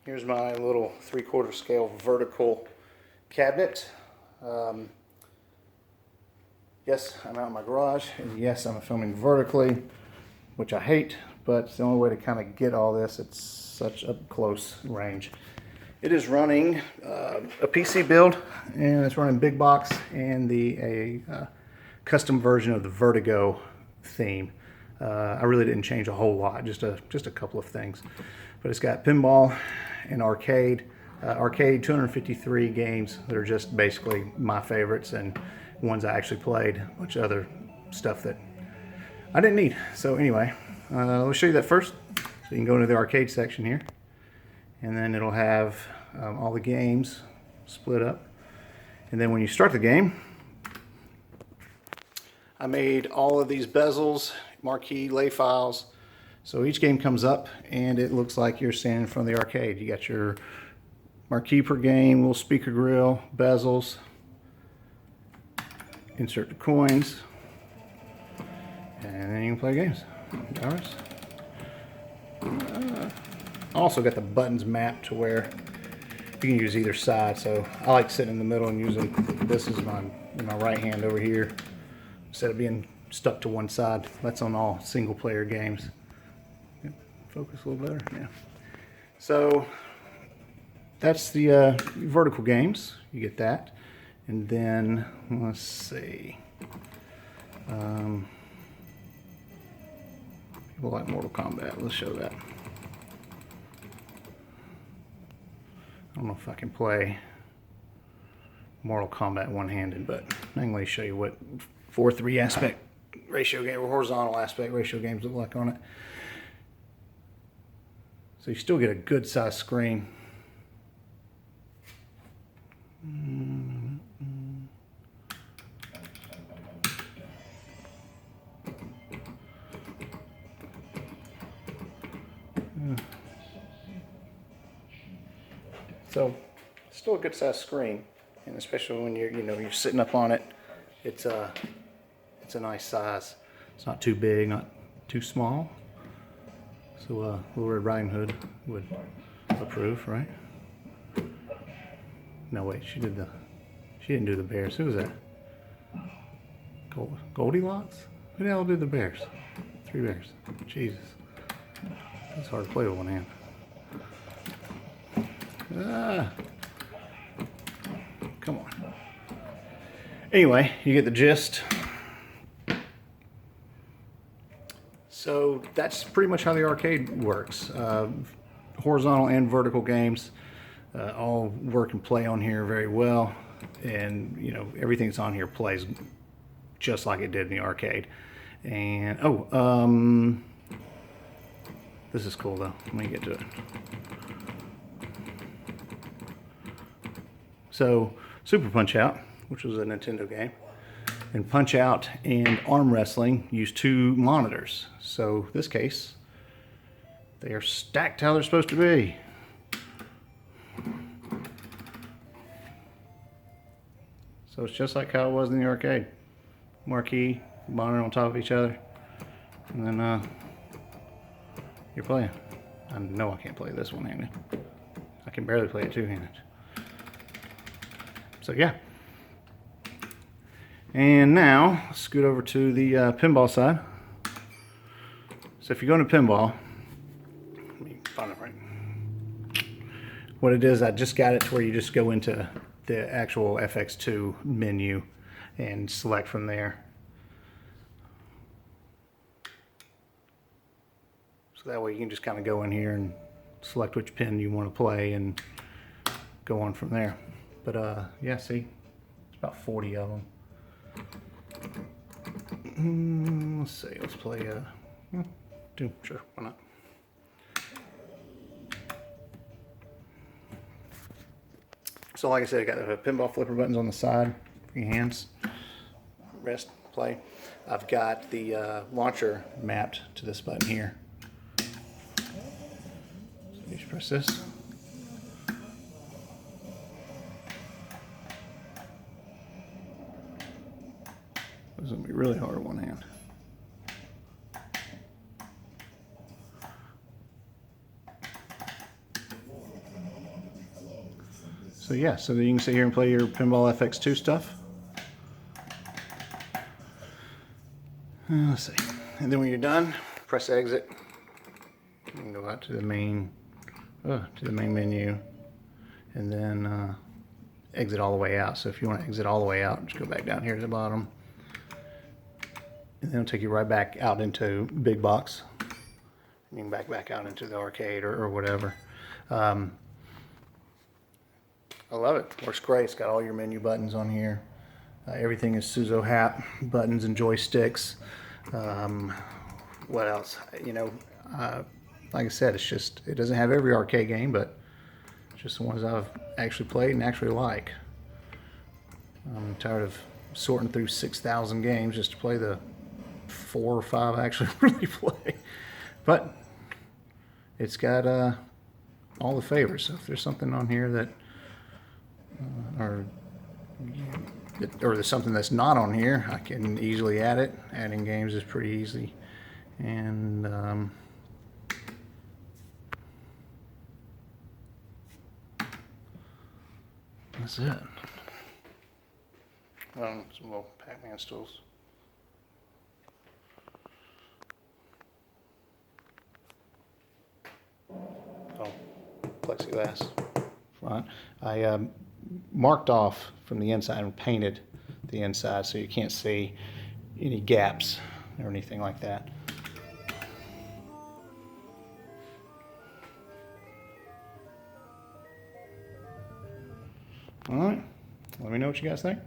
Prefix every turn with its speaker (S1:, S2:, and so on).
S1: Here's my little 3/4 scale vertical cabinet. Yes, I'm out in my garage, and yes, I'm filming vertically, which I hate, but it's the only way to kind of get all this. It's such up close range. It is running a PC build, and it's running big box and a custom version of the Vertigo theme. I really didn't change a whole lot, just a couple of things. But it's got pinball and arcade. Arcade 253 games that are just basically my favorites and ones I actually played, a bunch of other stuff that I didn't need. So anyway, let's show you that first. So you can go into the arcade section here, and then it'll have all the games split up. And then when you start the game, I made all of these bezels, marquee lay files. So each game comes up and it looks like you're standing in front of the arcade. You got your marquee per game, little speaker grill, bezels, insert the coins, and then you can play games. Also got the buttons mapped to where you can use either side. So I like sitting in the middle and using this as my right hand over here instead of being stuck to one side. That's on all single player games. Focus a little better, yeah. So that's the vertical games. You get that, and then let's see. People like Mortal Kombat. Let's show that. I don't know if I can play Mortal Kombat one-handed, but I can at least show you what 4:3 aspect ratio game or horizontal aspect ratio games look like on it. So you still get a good size screen. So still a good size screen, and especially when you're sitting up on it, it's a nice size. It's not too big, not too small. So Little Red Riding Hood would approve, right? No, wait, she didn't do the bears. Who was that? Goldilocks? Who the hell did the bears? 3 bears. Jesus. That's hard to play with one hand. Come on. Anyway, you get the gist. So that's pretty much how the arcade works. Horizontal and vertical games all work and play on here very well, and everything that's on here plays just like it did in the arcade. And this is cool though. Let me get to it. So Super Punch Out, which was a Nintendo game, and Punch Out and arm wrestling use 2 monitors. So in this case, they are stacked how they're supposed to be. So it's just like how it was in the arcade. Marquee, monitor on top of each other, and then you're playing. I know I can't play this one-handed. I can barely play it two-handed. So yeah. And now, let's scoot over to the pinball side. So if you go into pinball, let me find it right. What it is, I just got it to where you just go into the actual FX2 menu and select from there. So that way you can just kind of go in here and select which pin you want to play and go on from there. But yeah, see, it's about 40 of them. Let's see, let's play sure, why not? So like I said, I got the pinball flipper buttons on the side for your hands, rest, play. I've got the launcher mapped to this button here. So you just press this. This is going to be really hard with one hand. So yeah, so you can sit here and play your Pinball FX2 stuff. Let's see. And then when you're done, press exit. You can go out to the main menu, and then exit all the way out. So if you want to exit all the way out, just go back down here to the bottom, and then it'll take you right back out into Big Box. You can back out into the arcade or whatever. I love it. Works great. It's got all your menu buttons on here. Everything is Suzo Hap buttons and joysticks. What else? You know, like I said, it doesn't have every arcade game, but just the ones I've actually played and actually like. I'm tired of sorting through 6,000 games just to play the 4 or 5 I actually really play. But it's got all the favorites. So if there's something on here that, or there's something that's not on here, I can easily add it. Adding games is pretty easy. And that's it. Some little Pac-Man stools. Oh, plexiglass. Fine. I marked off from the inside and painted the inside so you can't see any gaps or anything like that. All right, let me know what you guys think.